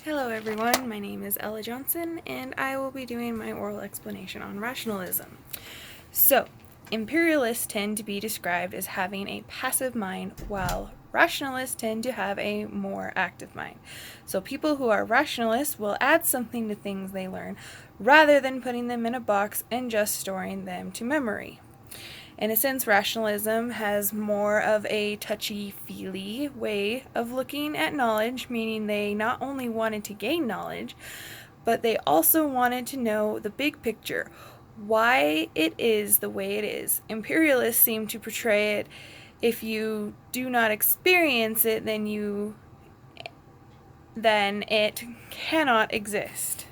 Hello everyone, my name is Ella Johnson and I will be doing my oral explanation on rationalism. So, imperialists tend to be described as having a passive mind while rationalists tend to have a more active mind. So people who are rationalists will add something to things they learn rather than putting them in a box and just storing them to memory. In a sense, rationalism has more of a touchy-feely way of looking at knowledge, meaning they not only wanted to gain knowledge, but they also wanted to know the big picture, why it is the way it is. Imperialists seem to portray it, if you do not experience it, then it cannot exist.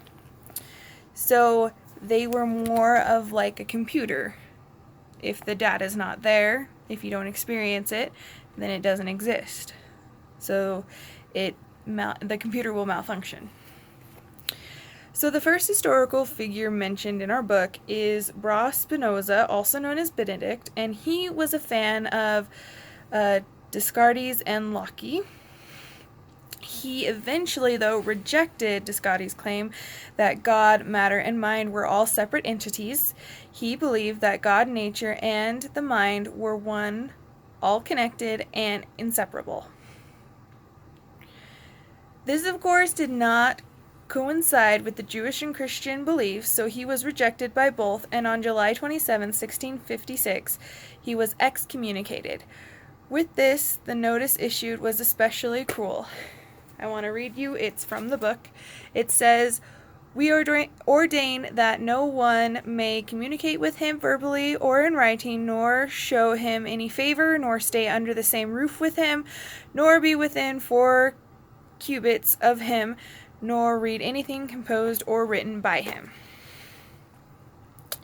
So they were more of like a computer. If the data is not there, if you don't experience it, then it doesn't exist. So the computer will malfunction. So the first historical figure mentioned in our book is Bras Spinoza, also known as Benedict, and he was a fan of Descartes and Locke. He eventually, though, rejected Descartes' claim that God, matter, and mind were all separate entities. He believed that God, nature, and the mind were one, all connected, and inseparable. This, of course, did not coincide with the Jewish and Christian beliefs, so he was rejected by both, and on July 27, 1656, he was excommunicated. With this, the notice issued was especially cruel. I want to read you, it's from the book. It says, "We ordain that no one may communicate with him verbally or in writing, nor show him any favor, nor stay under the same roof with him, nor be within 4 cubits of him, nor read anything composed or written by him."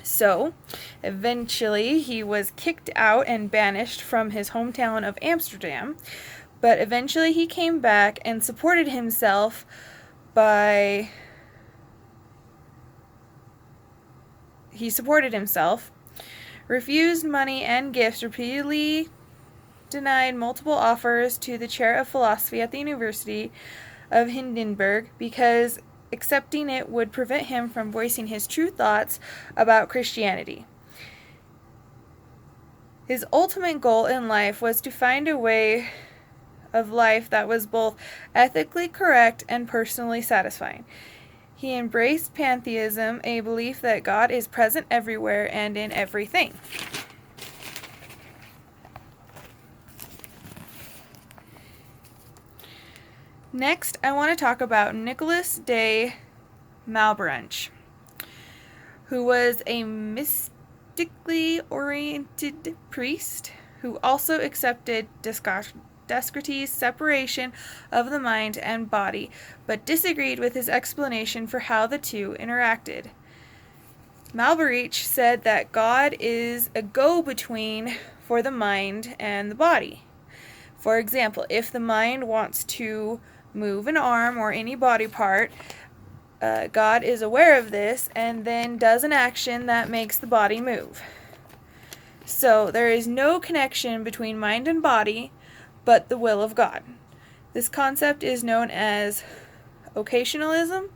So, eventually, he was kicked out and banished from his hometown of Amsterdam. But eventually he came back and supported himself refused money and gifts, repeatedly denied multiple offers to the chair of philosophy at the University of Hindenburg because accepting it would prevent him from voicing his true thoughts about Christianity. His ultimate goal in life was to find a way of life that was both ethically correct and personally satisfying. He embraced pantheism, a belief that God is present everywhere and in everything. Next, I want to talk about Nicolas de Malebranche, who was a mystically oriented priest who also accepted Descartes' separation of the mind and body, but disagreed with his explanation for how the two interacted. Malebranche said that God is a go-between for the mind and the body. For example, if the mind wants to move an arm or any body part, God is aware of this and then does an action that makes the body move. So there is no connection between mind and body, but the will of God. This concept is known as occasionalism.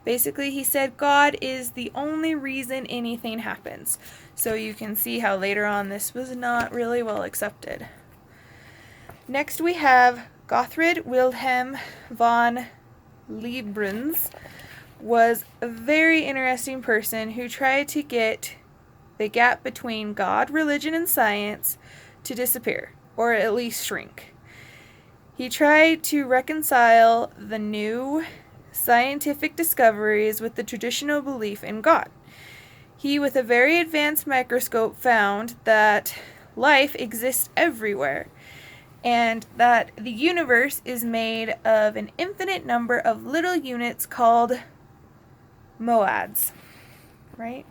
Basically, he said God is the only reason anything happens. So you can see how later on this was not really well accepted. Next we have Gottfried Wilhelm von Leibniz, was a very interesting person who tried to get the gap between God, religion, and science to disappear, or at least shrink. He tried to reconcile the new scientific discoveries with the traditional belief in God. He, with a very advanced microscope, found that life exists everywhere, and that the universe is made of an infinite number of little units called monads, right?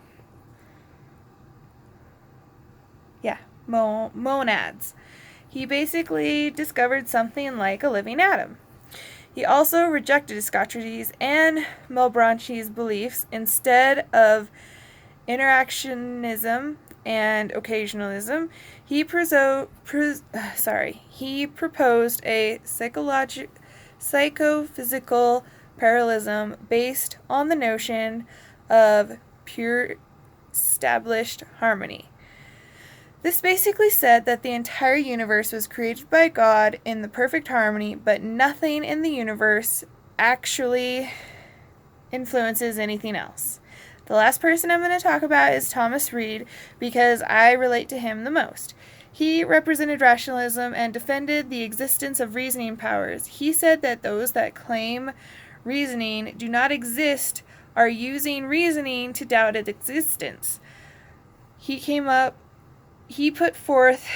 Yeah, monads. He basically discovered something like a living atom. He also rejected Descartes' and Malebranche's beliefs. Instead of interactionism and occasionalism, he proposed a psychophysical parallelism based on the notion of pure established harmony. This basically said that the entire universe was created by God in the perfect harmony, but nothing in the universe actually influences anything else. The last person I'm going to talk about is Thomas Reid because I relate to him the most. He represented rationalism and defended the existence of reasoning powers. He said that those that claim reasoning do not exist are using reasoning to doubt its existence. He put forth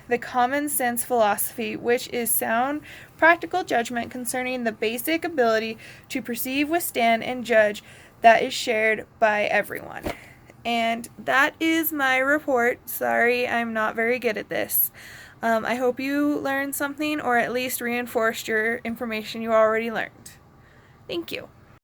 the common sense philosophy, which is sound practical judgment concerning the basic ability to perceive, withstand, and judge that is shared by everyone. And that is my report. Sorry, I'm not very good at this. I hope you learned something or at least reinforced your information you already learned. Thank you.